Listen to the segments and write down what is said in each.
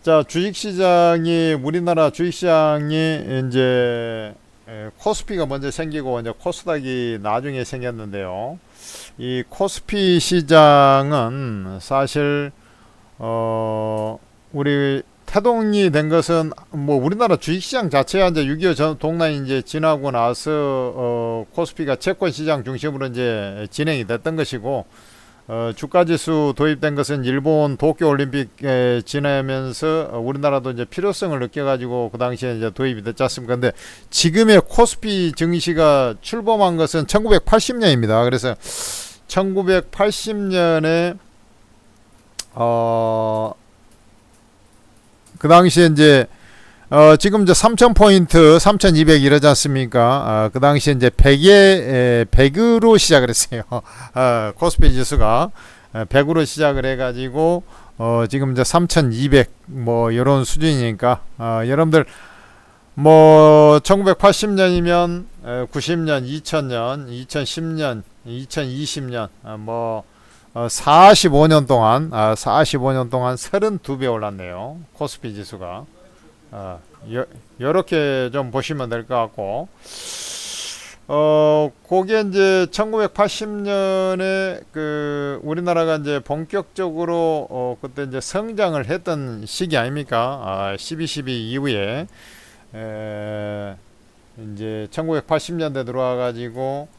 자, 주식시장이, 우리나라 주식시장이 이제 코스피가 먼저 생기고 이제 코스닥이 나중에 생겼는데요. 이 코스피 시장은 사실 우리 태동이 된 것은 뭐 우리나라 주식시장 자체가 이제 6.25 동란이 이제 지나고 나서 코스피가 채권시장 중심으로 이제 진행이 됐던 것이고, 주가지수 도입된 것은 일본 도쿄올림픽에 지나면서 우리나라도 이제 필요성을 느껴가지고 그 당시에 이제 도입이 됐지 않습니까? 근데 지금의 코스피 증시가 출범한 것은 1980년입니다. 그래서 1980년에 그 당시에 이제 지금 이제 3,000포인트, 3,200 이러지 않습니까? 그 당시에 이제 100으로 시작을 했어요. 코스피 지수가 100으로 시작을 해가지고, 지금 이제 3,200, 뭐, 이런 수준이니까, 여러분들, 뭐, 1980년이면, 90년, 2000년, 2010년, 2020년, 45년 동안, 45년 동안 32배 올랐네요. 코스피 지수가. 요렇게 좀 보시면 될 것 같고, 그게 이제 1980년에 그 우리나라가 이제 본격적으로 그때 이제 성장을 했던 시기 아닙니까? 12.12 이후에 이제 1980년대 들어와 가지고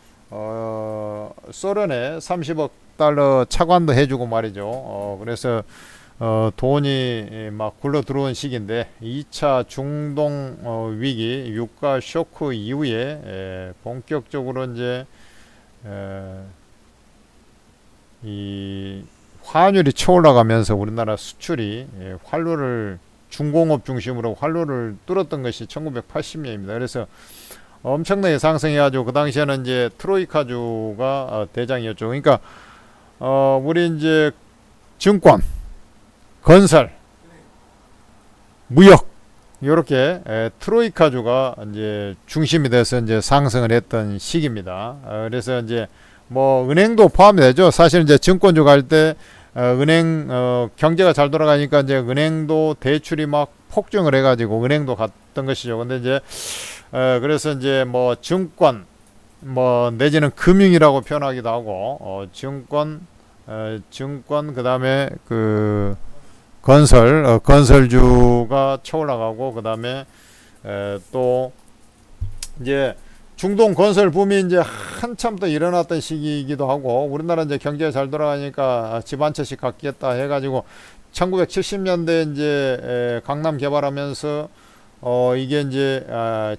소련에 30억 달러 차관도 해주고 말이죠. 그래서 돈이 막 굴러 들어온 시기인데 2차 중동 위기 유가 쇼크 이후에 본격적으로 이제 이 환율이 쳐올라가면서 우리나라 수출이 활로를 중공업 중심으로 활로를 뚫었던 것이 1980년입니다. 그래서 엄청나게 상승해가지고 그 당시에는 이제 트로이카주가 대장이었죠. 그러니까 우리 이제 증권, 건설, 무역 이렇게 트로이카주가 이제 중심이 돼서 이제 상승을 했던 시기입니다. 그래서 이제 뭐 은행도 포함이 되죠. 사실 이제 증권주 갈 때 은행 경제가 잘 돌아가니까 이제 은행도 대출이 막 폭증을 해가지고 은행도 갔던 것이죠. 근데 이제 그래서 이제 뭐 증권 뭐 내지는 금융이라고 표현하기도 하고 증권 그 다음에 그 건설주가 쳐올라가고, 그 다음에 또 이제 중동 건설 붐이 이제 한참 더 일어났던 시기이기도 하고, 우리나라 이제 경제가 잘 돌아가니까 집 한 채씩 갖겠다 해가지고 1970년대 이제 강남 개발하면서 이게 이제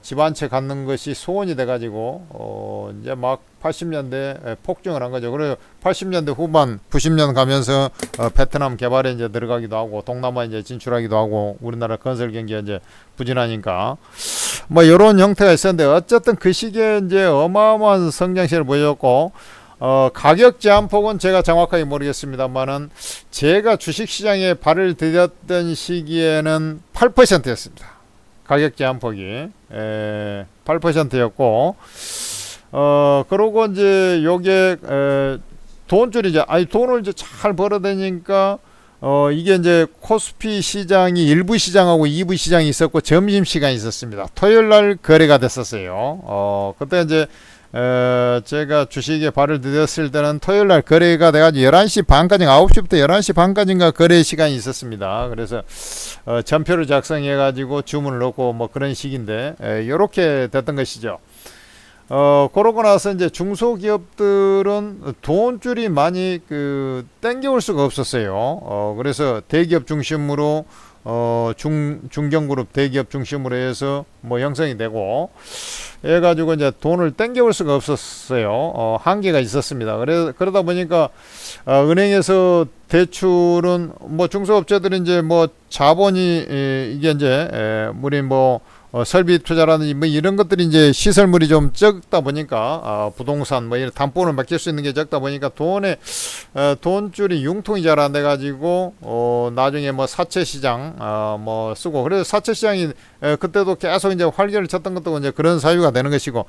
집 한 채 갖는 것이 소원이 돼가지고 이제 막 80년대 폭증을 한 거죠. 그래서 80년대 후반 90년 가면서 베트남 개발에 이제 들어가기도 하고 동남아 이제 진출하기도 하고 우리나라 건설 경기가 이제 부진하니까 뭐 이런 형태가 있었는데, 어쨌든 그 시기에 이제 어마어마한 성장세를 보였고, 가격 제한폭은 제가 정확하게 모르겠습니다만은 제가 주식시장에 발을 들였던 시기에는 8%였습니다. 가격 제한폭이 8%였고, 그러고 이제 요게 돈줄이 이제 돈을 이제 잘 벌어대니까 이게 이제 코스피 시장이 1부 시장하고 2부 시장이 있었고 점심 시간이 있었습니다. 토요일 날 거래가 됐었어요. 그때 이제 제가 주식에 발을 들였을 때는 토요일 날 거래가 돼가지고 11시 반까지, 9시부터 11시 반까지인가 거래 시간이 있었습니다. 그래서 전표를 작성해가지고 주문을 넣고 뭐 그런 식인데, 요렇게 됐던 것이죠. 그러고 나서 이제 중소기업들은 돈줄이 많이 땡겨올 수가 없었어요. 그래서 대기업 중심으로 중견그룹 대기업 중심으로 해서 뭐 형성이 되고 해가지고 이제 돈을 땡겨올 수가 없었어요. 한계가 있었습니다. 그러다 보니까 은행에서 대출은 뭐 중소업체들이 이제 뭐 자본이 이게 이제 우리 뭐 설비 투자라든지 뭐 이런 것들이 이제 시설물이 좀 적다 보니까 부동산 뭐 이런 담보를 맡길 수 있는 게 적다 보니까 돈줄이 융통이 잘 안 돼 가지고 나중에 뭐 사채 시장 뭐 쓰고, 그래서 사채 시장이 그때도 계속 이제 활기를 쳤던 것도 이제 그런 사유가 되는 것이고,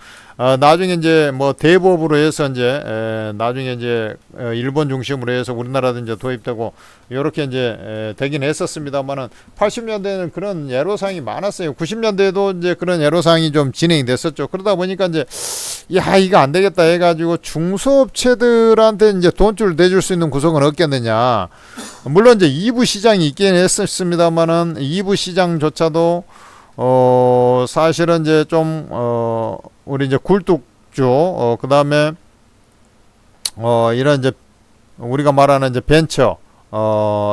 나중에 이제 뭐 대법으로 해서 이제 나중에 이제 일본 중심으로 해서 우리나라도 이제 도입되고 이렇게 이제 되긴 했었습니다만은 80년대에는 그런 애로사항이 많았어요. 90년대에도 이제 그런 애로사항이 좀 진행이 됐었죠. 그러다 보니까 이제 야 이거 안 되겠다 해가지고 중소업체들한테 이제 돈줄 내줄 수 있는 구석은 없겠느냐. 물론 이제 2부 시장이 있긴 했었습니다만은 2부 시장조차도 사실은 이제 좀 우리 이제 굴뚝주 그 다음에 이런 이제 우리가 말하는 이제 벤처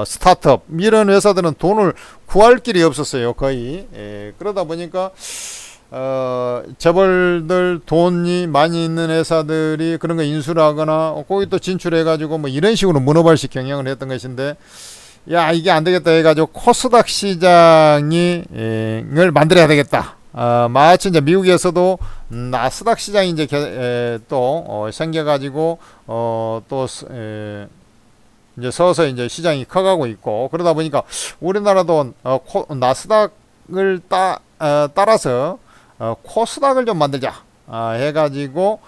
스타트업 이런 회사들은 돈을 구할 길이 없었어요 거의. 그러다 보니까 재벌들 돈이 많이 있는 회사들이 그런 거 인수를 하거나 거기 또 진출해 가지고 뭐 이런 식으로 문어발식 경영을 했던 것인데, 야 이게 안 되겠다 해가지고 코스닥 시장이 을 만들어야 되겠다. 마치 이제 미국에서도 나스닥 시장이 이제 또 생겨가지고 또 이제 서서 이제 시장이 커가고 있고, 그러다 보니까 우리나라도 나스닥을 따라서 코스닥을 좀 만들자 해가지고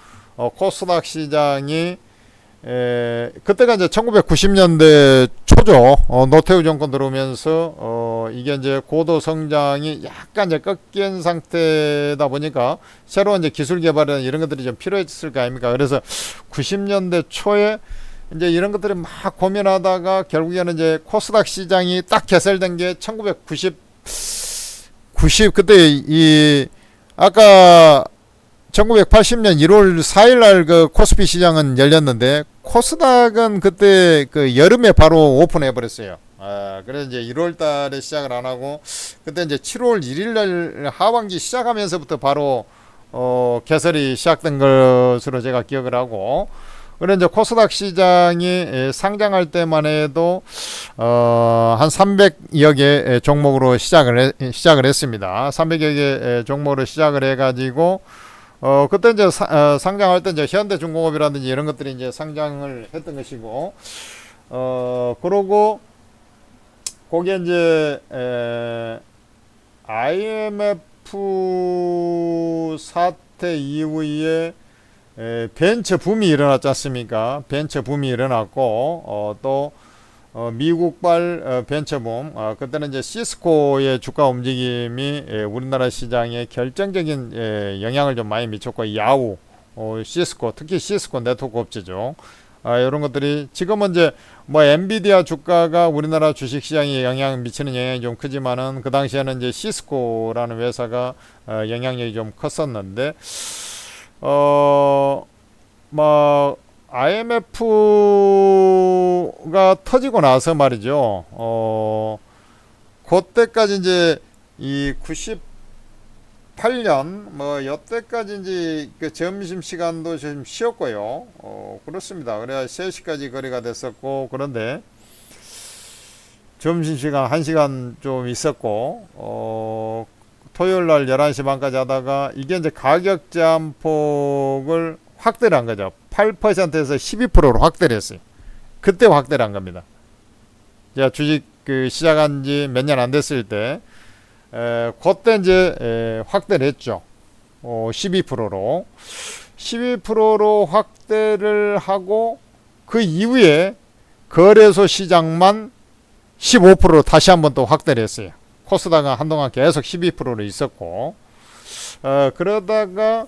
코스닥 시장이 그때가 이제 1990년대 초죠. 노태우 정권 들어오면서 이게 이제 고도 성장이 약간 이제 꺾인 상태다 보니까 새로운 이제 기술 개발이나 이런 것들이 좀 필요했을 거 아닙니까? 그래서 90년대 초에 이제 이런 것들을 막 고민하다가 결국에는 이제 코스닥 시장이 딱 개설된 게 1990 그때 이 아까 1980년 1월 4일 날 그 코스피 시장은 열렸는데 코스닥은 그때 그 여름에 바로 오픈해 버렸어요. 그래서 이제 1월 달에 시작을 안 하고 그때 이제 7월 1일 날 하반기 시작하면서부터 바로 개설이 시작된 것으로 제가 기억을 하고, 그래 이제 코스닥 시장이 상장할 때만 해도 한 300여 개 종목으로 시작을 했습니다. 300여 개 종목으로 시작을 해가지고 그때 이제 상장할 때 이제 현대중공업이라든지 이런 것들이 이제 상장을 했던 것이고, 그러고 거기에 이제 IMF 사태 이후에 벤처 붐이 일어났지 않습니까? 벤처 붐이 일어났고 또 미국발 벤처붐, 그때는 이제 시스코의 주가 움직임이 우리나라 시장에 결정적인 영향을 좀 많이 미쳤고, 야후, 시스코, 특히 시스코 네트워크 업체죠. 이런 것들이 지금은 이제 뭐 엔비디아 주가가 우리나라 주식시장에 미치는 영향이 좀 크지만은 그 당시에는 이제 시스코라는 회사가 영향력이 좀 컸었는데, 뭐 IMF가 터지고 나서 말이죠. 그때까지 이제 이 98년 뭐 여태까지 이제 그 점심 시간도 좀 쉬었고요. 그렇습니다. 그래야 3시까지 거래가 됐었고, 그런데 점심 시간 1시간 좀 있었고, 토요일 날 11시 반까지 하다가 이게 이제 가격 제한폭을 확대를 한 거죠. 8%에서 12%로 확대를 했어요. 그때 확대를 한 겁니다. 제가 주식 시작한 지 몇 년 안 됐을 때, 그때 이제 확대를 했죠. 12%로. 12%로 확대를 하고, 그 이후에 거래소 시장만 15%로 다시 한번 또 확대를 했어요. 코스닥은 한동안 계속 12%로 있었고, 그러다가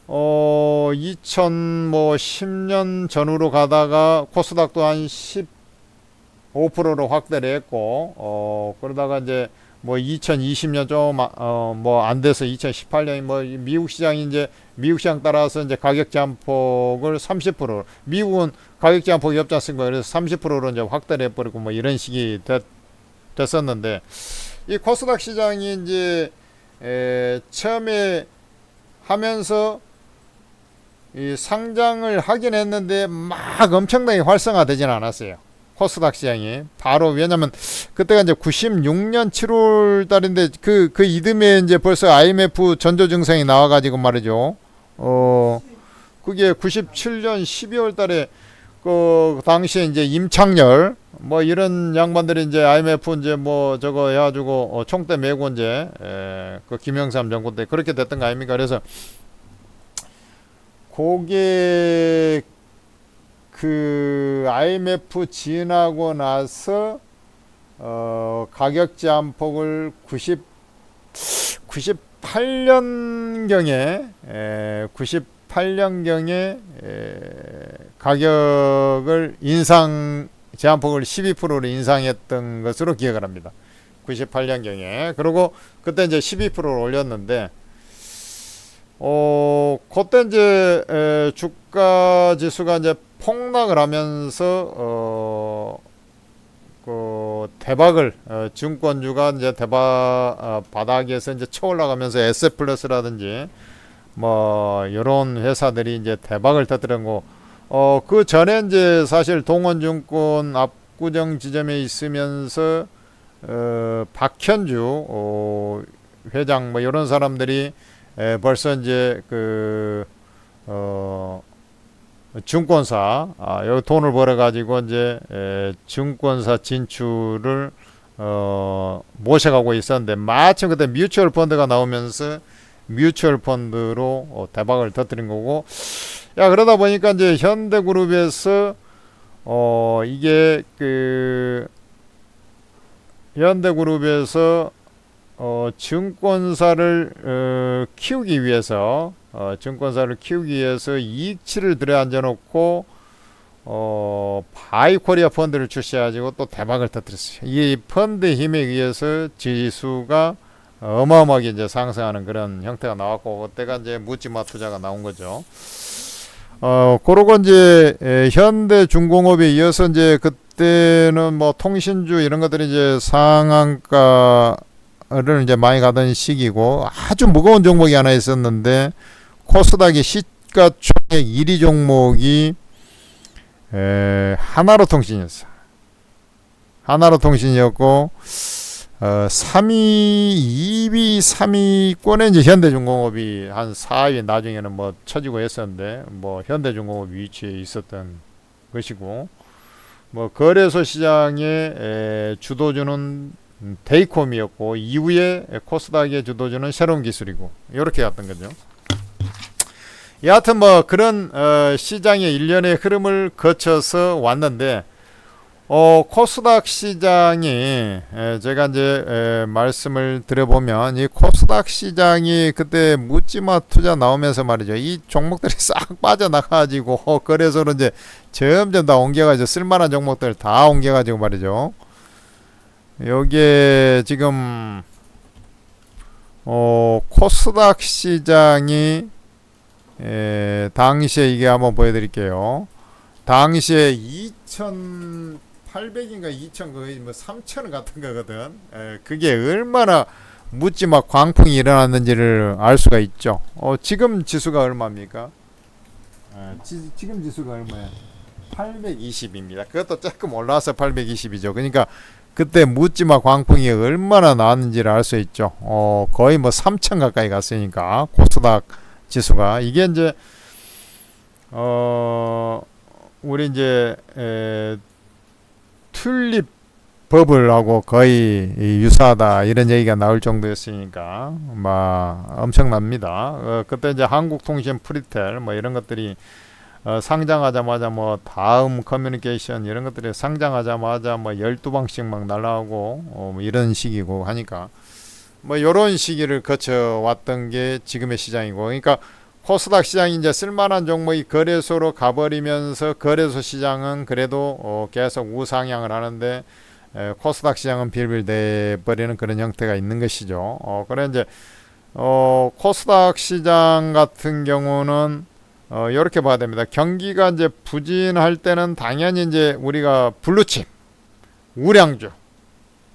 2010년 전후로 가다가 코스닥도 한 15%로 확대를 했고, 그러다가 이제 뭐 2020년 좀 뭐 안 돼서 2018년이 뭐 미국 시장이 이제 미국 시장 따라서 이제 가격 제한폭을 30%, 미국은 가격 제한폭이 없지 않습니까? 그래서 30%로 이제 확대를 해버리고 뭐 이런 식이 됐었는데, 이 코스닥 시장이 이제 처음에 하면서 이 상장을 하긴 했는데 막 엄청나게 활성화되지는 않았어요. 코스닥 시장이 바로 왜냐면 그때가 이제 96년 7월 달인데 그 이듬해 이제 벌써 IMF 전조 증상이 나와가지고 말이죠. 그게 97년 12월 달에 그 당시에 이제 임창열 뭐 이런 양반들이 이제 IMF 이제 뭐 저거 해가지고 총대 메고 이제 그 김영삼 정부 때 그렇게 됐던 거 아닙니까? 그래서 그게 그 IMF 지나고 나서 가격 제한폭을 98년경에 가격을 제한폭을 12%로 인상했던 것으로 기억을 합니다. 98년경에. 그리고 그때 이제 12%를 올렸는데 그때 이제 주가 지수가 이제 폭락을 하면서 그 대박을 증권주가 이제 대박 바닥에서 이제 쳐 올라가면서 에셋플러스라든지 뭐 이런 회사들이 이제 대박을 터뜨린 거. 그 전에 이제 사실 동원증권 압구정 지점에 있으면서 박현주 회장 뭐 이런 사람들이 벌써 이제 그 증권사 여기 돈을 벌어 가지고 이제 증권사 진출을 모셔가고 있었는데 마침 그때 뮤추얼 펀드가 나오면서 뮤추얼 펀드로 대박을 터뜨린 거고 그러다 보니까 이제 현대그룹에서 이게 그 현대그룹에서 증권사를 키우기 위해서 이익치를 들여앉아 놓고 바이코리아 펀드를 출시해가지고 또 대박을 터뜨렸어요. 이 펀드 힘에 의해서 지수가 어마어마하게 이제 상승하는 그런 형태가 나왔고 그때가 이제 묻지마 투자가 나온 거죠. 그러고 이제 현대중공업에 이어서 이제 그때는 뭐 통신주 이런 것들이 이제 상한가를 이제 많이 가던 시기고 아주 무거운 종목이 하나 있었는데 코스닥의 시가총액 1위 종목이 하나로통신이었어. 하나로통신이었고 3위권에 이제 현대중공업이 한 4위 나중에는 뭐 처지고 했었는데 뭐 현대중공업 위치에 있었던 것이고 뭐 거래소 시장의 주도주는 데이콤이었고 이후에 코스닥의 주도주는 새로운 기술이고 이렇게 갔던 거죠. 여하튼 뭐 그런 시장의 일련의 흐름을 거쳐서 왔는데 코스닥 시장이 제가 이제 말씀을 드려보면 이 코스닥 시장이 그때 묻지마 투자 나오면서 말이죠. 이 종목들이 싹 빠져나가가지고 거래소로 이제 점점 다 옮겨가지고 쓸만한 종목들 다 옮겨가지고 말이죠. 여기에 지금 코스닥 시장이 당시에 이게 한번 보여드릴게요. 당시에 2,800인가 2,000 거의 뭐 3,000원 같은 거거든. 그게 얼마나 묻지마 광풍이 일어났는지를 알 수가 있죠. 지금 지수가 얼마입니까? 지금 지수가 얼마야? 820입니다. 그것도 조금 올라와서 820이죠. 그러니까 그때 묻지마 광풍이 얼마나 나왔는지를 알 수 있죠. 거의 뭐 3,000 가까이 갔으니까 코스닥 지수가 이게 이제 우리 이제 튤립 버블하고 거의 유사하다 이런 얘기가 나올 정도였으니까 막 엄청납니다. 그때 이제 한국통신 프리텔 뭐 이런 것들이 상장하자마자 뭐 다음 커뮤니케이션 이런 것들이 상장하자마자 뭐 12방씩 막 날라오고 뭐 이런 시기고 하니까 뭐 이런 시기를 거쳐왔던 게 지금의 시장이고 그러니까 코스닥 시장이 이제 쓸만한 종목이 거래소로 가버리면서 거래소 시장은 그래도 계속 우상향을 하는데 코스닥 시장은 빌빌 돼버리는 그런 형태가 있는 것이죠. 그래 이제 코스닥 시장 같은 경우는 이렇게 봐야 됩니다. 경기가 이제 부진할 때는 당연히 이제 우리가 블루칩, 우량주,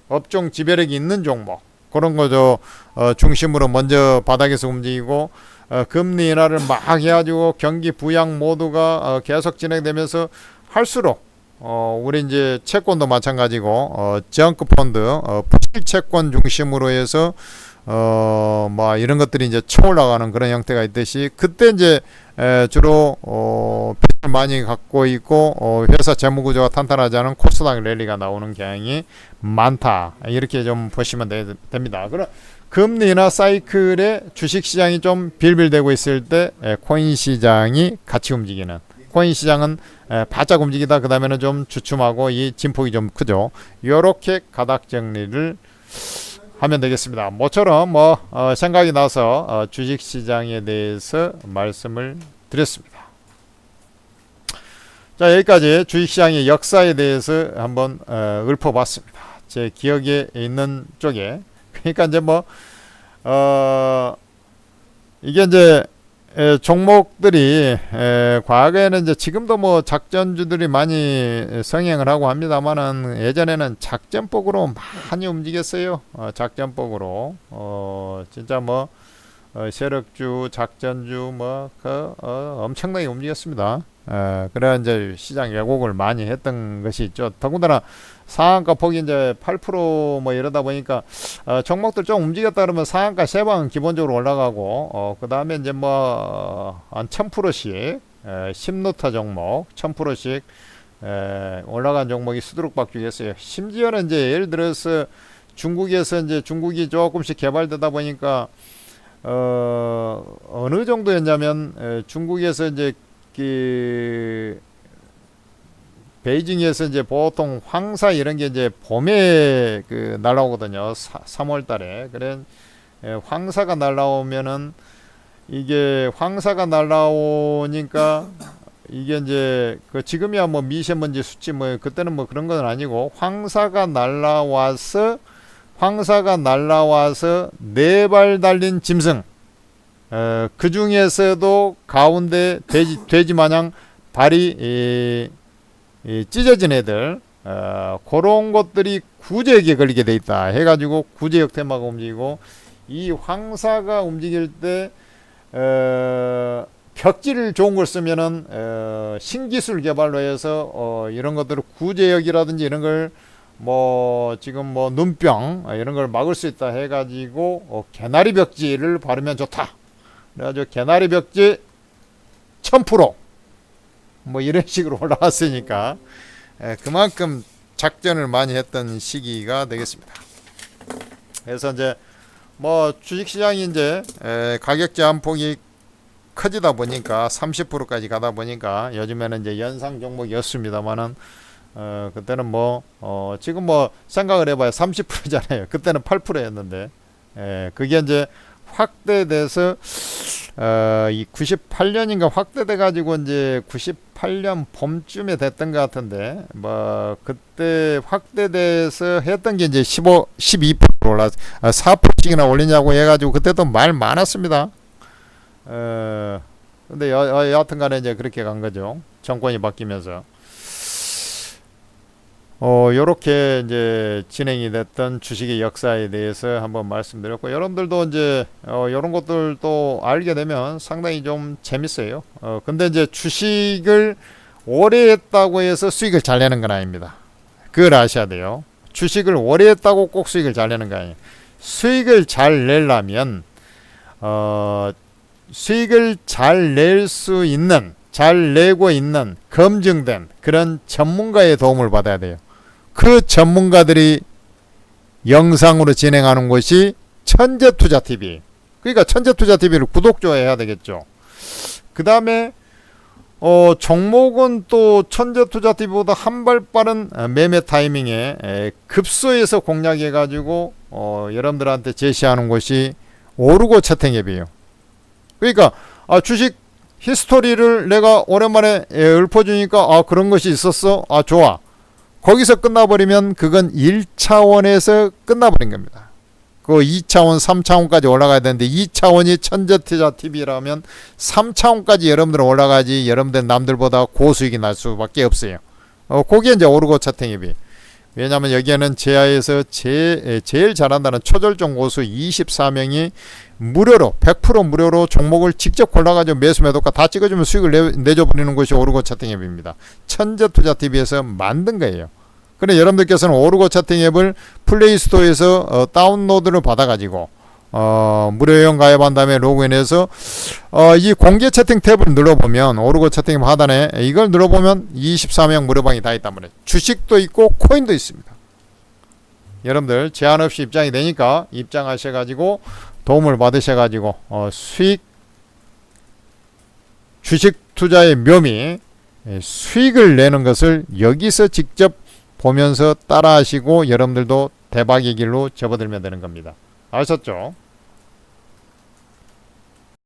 업종 지배력이 있는 종목 그런 거죠. 중심으로 먼저 바닥에서 움직이고 금리 인하를 막 해가지고 경기 부양 모두가 계속 진행되면서 할수록 우리 이제 채권도 마찬가지고 저항크 펀드, 부실 채권 중심으로 해서 뭐 이런 것들이 이제 쳐 올라가는 그런 형태가 있듯이, 그때 이제 주로 빚을 많이 갖고 있고 회사 재무구조가 탄탄하지 않은 코스닥 랠리가 나오는 경향이 많다, 이렇게 좀 보시면 됩니다. 그럼 금리나 사이클에 주식시장이 좀 빌빌대고 있을 때 코인 시장이 같이 움직이는, 코인 시장은 바짝 움직이다 그 다음에는 좀 주춤하고 이 진폭이 좀 크죠. 요렇게 가닥 정리를 하면 되겠습니다. 모처럼 생각이 나서 주식시장에 대해서 말씀을 드렸습니다. 자, 여기까지 주식시장의 역사에 대해서 한번 읊어봤습니다. 제 기억에 있는 쪽에. 그러니까 이제 이게 이제 종목들이 과거에는 이제 지금도 작전주들이 많이 성행을 하고 합니다만은, 예전에는 작전복으로 많이 움직였어요. 작전복으로 진짜 세력주, 작전주 엄청나게 움직였습니다. 그래야 이제 시장 왜곡을 많이 했던 것이 있죠. 더군다나 상한가 폭이 이제 8% 이러다 보니까 종목들 좀 움직였다 그러면 상한가 3방 기본적으로 올라가고, 그 다음에 이제 한 1000%씩 10루타 종목 1000%씩 올라간 종목이 수두룩박죽했어요. 심지어는 이제 예를 들어서 중국에서 이제 중국이 조금씩 개발되다 보니까 어느 정도였냐면, 중국에서 이제 베이징에서 이제 보통 황사 이런 게 이제 봄에 날라오거든요. 3월 달에. 그래 황사가 날라오면은, 이게 황사가 날라오니까 이게 이제 지금이야 미세먼지 수치 그때는 그런 건 아니고, 황사가 날라와서 4발 달린 짐승, 그 중에서도 가운데 돼지 마냥 발이 찢어진 애들, 그런 것들이 구제역에 걸리게 돼 있다 해가지고 구제역 테마가 움직이고, 이 황사가 움직일 때 벽지를 좋은 걸 쓰면은 신기술 개발로 해서 이런 것들을 구제역이라든지 이런 걸 지금 눈병 이런 걸 막을 수 있다 해가지고 개나리 벽지를 바르면 좋다. 그래가지고 개나리 벽지 1000% 이런 식으로 올라왔으니까 그만큼 작전을 많이 했던 시기가 되겠습니다. 그래서 이제 주식시장이 이제 가격 제한폭이 커지다 보니까 30%까지 가다 보니까 요즘에는 이제 연상 종목이었습니다만은, 그때는 지금 생각을 해봐야 30%잖아요. 그때는 8%였는데, 그게 이제 확대돼서 이 98년인가 확대돼 가지고 이제 98년 봄쯤에 됐던 것 같은데, 그때 확대돼서 했던 게 이제 12% 올라 4%씩이나 올리냐고 해가지고 그때도 말 많았습니다. 근데 여하튼간에 이제 그렇게 간 거죠. 정권이 바뀌면서. 요렇게 이제 진행이 됐던 주식의 역사에 대해서 한번 말씀드렸고, 여러분들도 이제 요런 것들도 알게 되면 상당히 좀 재밌어요. 근데 이제 주식을 오래 했다고 해서 수익을 잘 내는 건 아닙니다. 그걸 아셔야 돼요. 주식을 오래 했다고 꼭 수익을 잘 내는 거 아니에요. 수익을 잘 내려면 수익을 잘 낼 수 있는, 잘 내고 있는 검증된 그런 전문가의 도움을 받아야 돼요. 그 전문가들이 영상으로 진행하는 것이 천재투자TV. 그러니까 천재투자TV를 구독, 좋아해야 되겠죠. 그 다음에 종목은 또 천재투자TV보다 한 발 빠른 매매 타이밍에 급소해서 공략해 가지고 여러분들한테 제시하는 것이 오르고 채팅앱이에요. 그러니까 주식 히스토리를 내가 오랜만에 읊어주니까 그런 것이 있었어, 좋아, 거기서 끝나버리면 그건 1차원에서 끝나버린 겁니다. 그 2차원 3차원까지 올라가야 되는데, 2차원이 천재투자TV라면 3차원까지 여러분들은 올라가지, 여러분들 남들보다 고수익이 날 수밖에 없어요. 그게 이제 오르고 채팅앱이. 왜냐하면 여기에는 제야에서 제일 잘한다는 초절정 고수 24명이 무료로 100% 무료로 종목을 직접 골라가지고 매수 매도가 다 찍어주면 수익을 내줘버리는 것이 오르고 차팅 앱입니다. 천재투자TV에서 만든 거예요. 그래 여러분들께서는 오르고 차팅 앱을 플레이스토어에서 다운로드를 받아가지고 무료 회원 가입한 다음에 로그인해서 이 공개 채팅 탭을 눌러보면 오르고 채팅 하단에 이걸 눌러보면 24명 무료방이 다 있단 말이에요. 주식도 있고 코인도 있습니다. 여러분들 제한 없이 입장이 되니까 입장하셔가지고 도움을 받으셔가지고 수익 주식 투자의 묘미 수익을 내는 것을 여기서 직접 보면서 따라 하시고 여러분들도 대박의 길로 접어들면 되는 겁니다. 아셨죠?